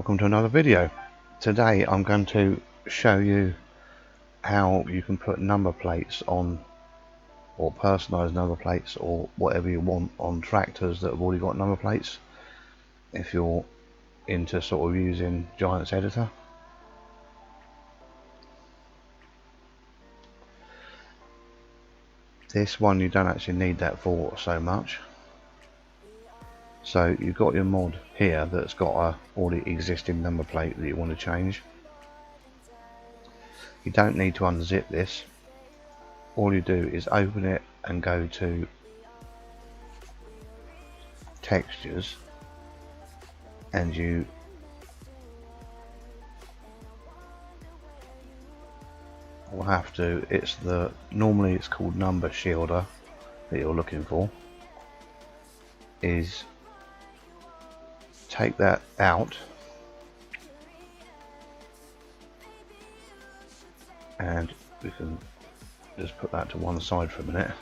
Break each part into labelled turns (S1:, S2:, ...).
S1: welcome to another video. Today I'm going to show you how you can put number plates on, or personalize number plates, or whatever you want on tractors that have already got number plates, if you're into sort of using Giant's editor. This one you don't actually need that for so much. So you've got your mod here that's got a already existing number plate that you want to change. You don't need to unzip this. All you do is open it and go to textures, and you will have to, normally it's called number shielder that you're looking for, is take that out and we can just put that to one side for a minute.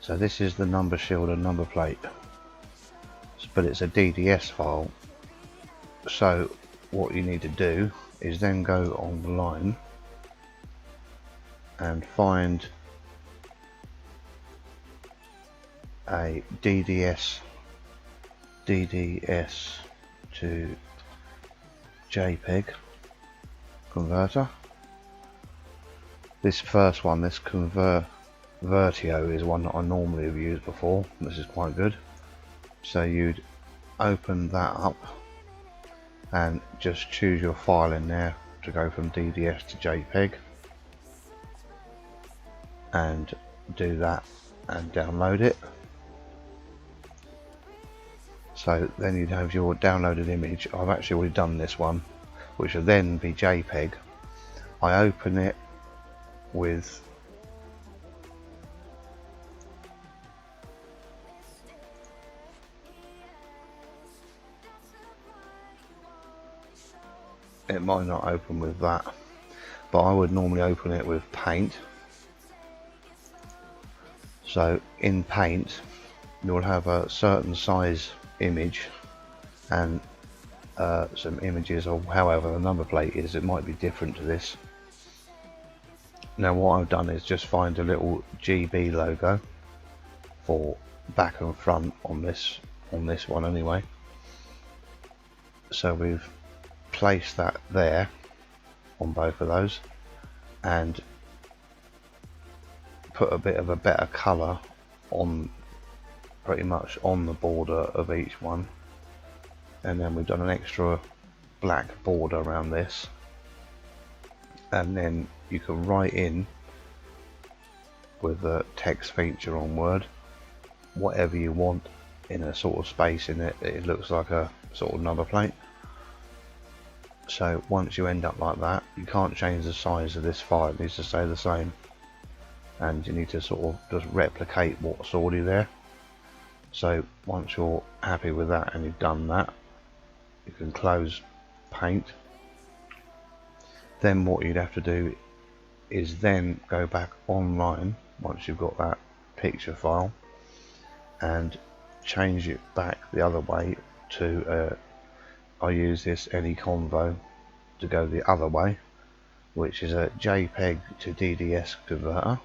S1: So this is the number shielder number plate, but it's a DDS file. So what you need to do is then go online and find a DDS to JPEG converter. This first one, this Vertio, is one that I normally have used before. This is quite good. So you'd open that up and just choose your file in there to go from DDS to JPEG, and do that and download it. So then you'd have your downloaded image. I've actually already done this one, which will then be JPEG. I open it with it might not open with that, but I would normally open it with Paint. So in Paint you'll have a certain size image and some images, or however the number plate is, it might be different to this. Now what I've done is just find a little GB logo for back and front on this one anyway. So we've placed that there on both of those and put a bit of a better colour on, pretty much on the border of each one, and then we've done an extra black border around this, and then you can write in with the text feature on Word whatever you want in a sort of space in it. It looks like a sort of number plate. So once you end up like that, you can't change the size of this file, it needs to stay the same, and you need to sort of just replicate what's already there. So once you're happy with that and you've done that, you can close Paint. Then what you'd have to do is then go back online once you've got that picture file and change it back the other way to I use this AnyConvo to go the other way, which is a JPEG to DDS converter.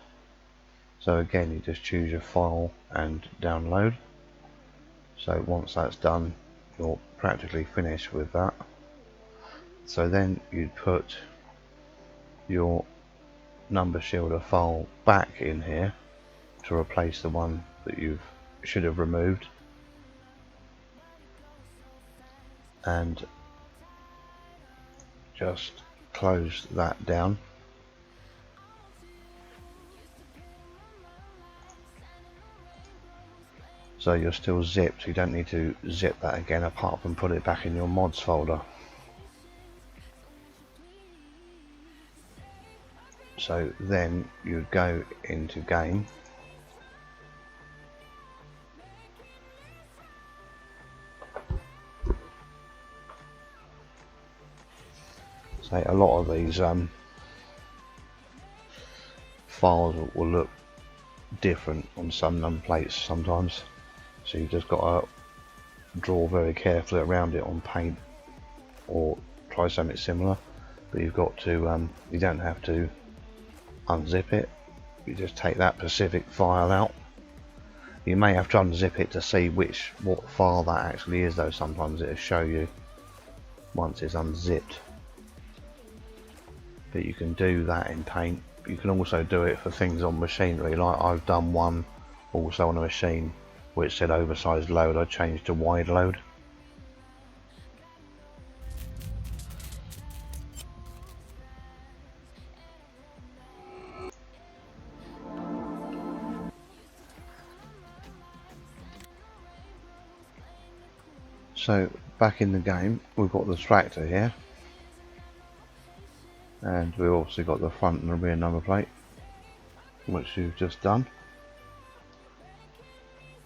S1: So again, you just choose your file and download. So once that's done, you're practically finished with that. So then you'd put your number shielder file back in here to replace the one that you should have removed, and just close that down. So you're still zipped, you don't need to zip that again, apart from put it back in your mods folder. So then you go into game, say a lot of these files will look different on some number plates sometimes, so you've just got to draw very carefully around it on Paint, or try something similar, but you've got to you don't have to unzip it. You just take that specific file out. You may have to unzip it to see what file that actually is, though. Sometimes it'll show you once it's unzipped. But you can do that in Paint. You can also do it for things on machinery, like I've done one also on a machine where it said oversized load. I changed to wide load. So back in the game, we've got the tractor here, and we've also got the front and the rear number plate, which you've just done.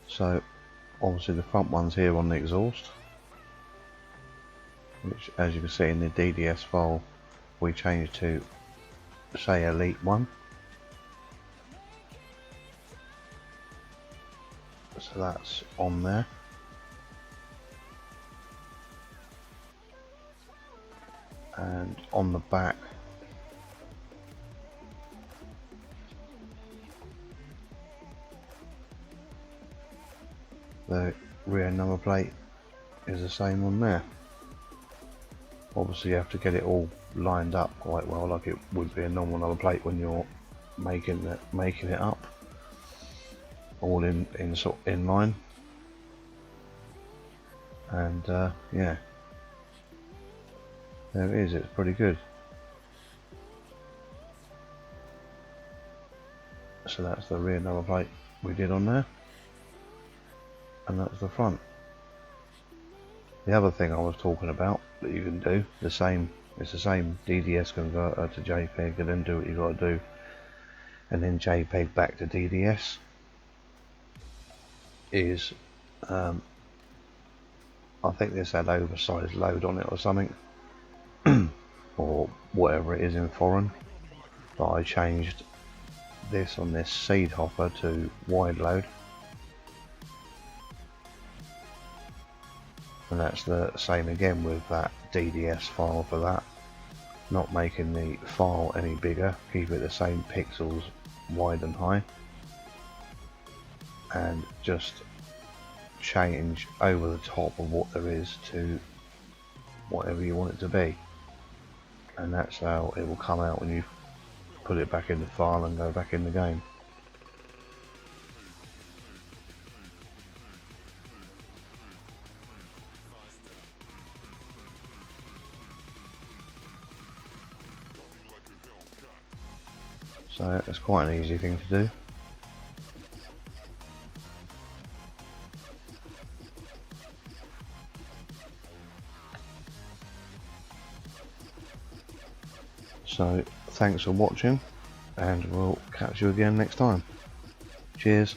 S1: So obviously the front one's here on the exhaust, which, as you can see in the DDS file, we changed to, say, Elite 1. So that's on there. And on the back, the rear number plate is the same on there. Obviously you have to get it all lined up quite well, like it would be a normal number plate when you're making it up, all in line. And yeah, there it is. It's pretty good. So that's the rear number plate we did on there, and that's the front. The other thing I was talking about that you can do, it's the same DDS converter to JPEG, and then do what you got to do, and then JPEG back to DDS, is I think this had oversized load on it or something, or whatever it is in foreign, but I changed this on this seed hopper to wide load, and that's the same again with that DDS file for that, not making the file any bigger, keep it the same pixels wide and high, and just change over the top of what there is to whatever you want it to be, and that's how it will come out when you put it back in the file and go back in the game. So it's quite an easy thing to do. So thanks for watching, and we'll catch you again next time. Cheers.